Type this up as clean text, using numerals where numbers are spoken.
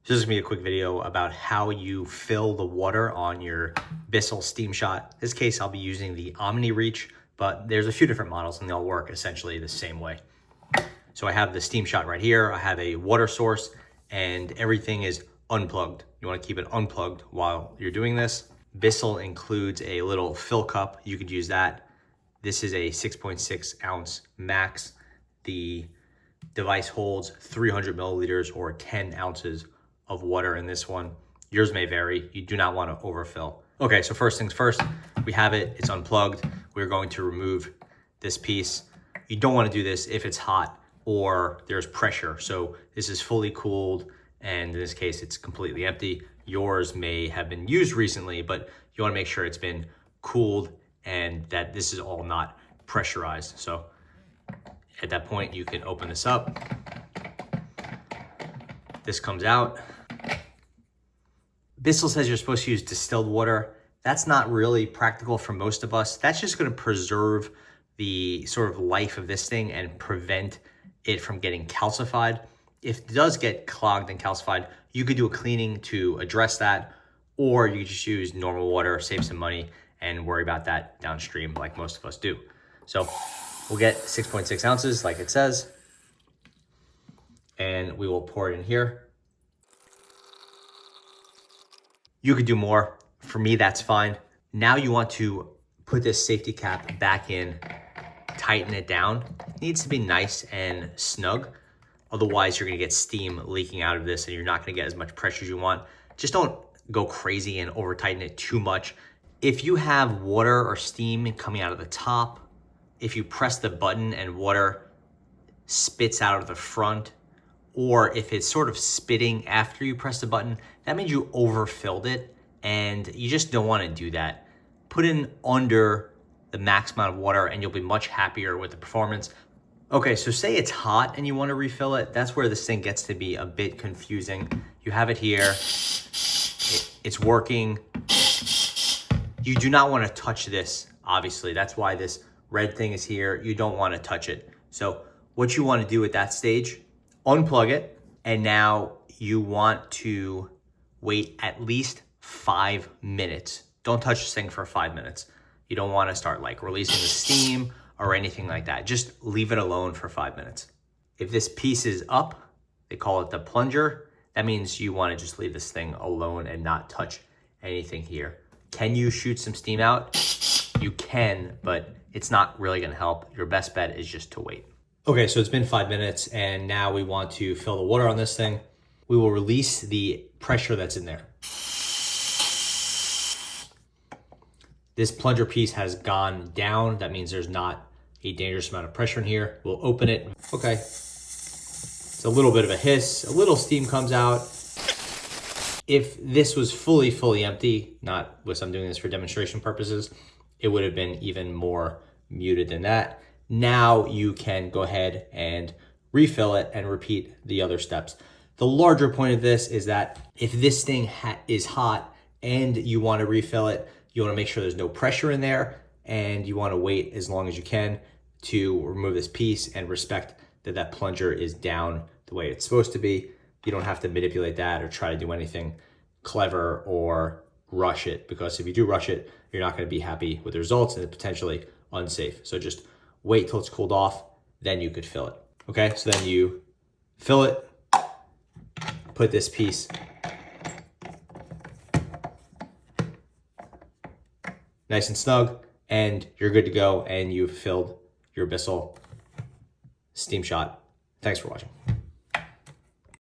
So this is going to be a quick video about how you fill the water on your Bissell Steam Shot. In this case, I'll be using the Omnireach, but there's a few different models and they all work essentially the same way. So I have the Steam Shot right here. I have a water source and everything is unplugged. You want to keep it unplugged while you're doing this. Bissell includes a little fill cup. You could use that. This is a 6.6 ounce max. The device holds 300 milliliters or 10 ounces of water in this one. Yours may vary. You do not want to overfill. Okay, so first things first, we have it, it's unplugged. We're going to remove this piece. You don't want to do this if it's hot or there's pressure. So this is fully cooled, and in this case, it's completely empty. Yours may have been used recently, but you want to make sure it's been cooled and that this is all not pressurized. So at that point, you can open this up. This comes out. Bissell says you're supposed to use distilled water. That's not really practical for most of us. That's just going to preserve the sort of life of this thing and prevent it from getting calcified. If it does get clogged and calcified, you could do a cleaning to address that, or you could just use normal water, save some money, and worry about that downstream like most of us do. So we'll get 6.6 ounces like it says, and we will pour it in here. You could do more. For me, that's fine. Now you want to put this safety cap back in, tighten it down. It needs to be nice and snug. Otherwise, you're gonna get steam leaking out of this and you're not gonna get as much pressure as you want. Just don't go crazy and over tighten it too much. If you have water or steam coming out of the top, if you press the button and water spits out of the front, or if it's sort of spitting after you press the button, that means you overfilled it and you just don't want to do that. Put in under the max amount of water and you'll be much happier with the performance. Okay, so say it's hot and you want to refill it. That's where this thing gets to be a bit confusing. You have it here, it's working. You do not want to touch this, obviously. That's why this red thing is here. You don't want to touch it. So what you want to do at that stage, unplug it, and now you want to wait at least 5 minutes. Don't touch this thing for 5 minutes. You don't want to start like releasing the steam or anything like that. Just leave it alone for 5 minutes. If this piece is up, they call it the plunger. That means you want to just leave this thing alone and not touch anything here. Can you shoot some steam out? You can, but it's not really going to help. Your best bet is just to wait. Okay, so it's been 5 minutes and now we want to fill the water on this thing. We will release the pressure that's in there. This plunger piece has gone down. That means there's not a dangerous amount of pressure in here. We'll open it. Okay, it's a little bit of a hiss, a little steam comes out. If this was fully empty, not with I'm doing this for demonstration purposes, it would have been even more muted than that. Now you can go ahead and refill it and repeat the other steps. The larger point of this is that if this thing is hot and you want to refill it, you want to make sure there's no pressure in there and you want to wait as long as you can to remove this piece and respect that that plunger is down the way it's supposed to be. You don't have to manipulate that or try to do anything clever or rush it, because if you do rush it, you're not going to be happy with the results and it's potentially unsafe. So just wait till it's cooled off, then you could fill it. Okay, so then you fill it, put this piece nice and snug, and you're good to go, and you've filled your Bissell Steam Shot. Thanks for watching.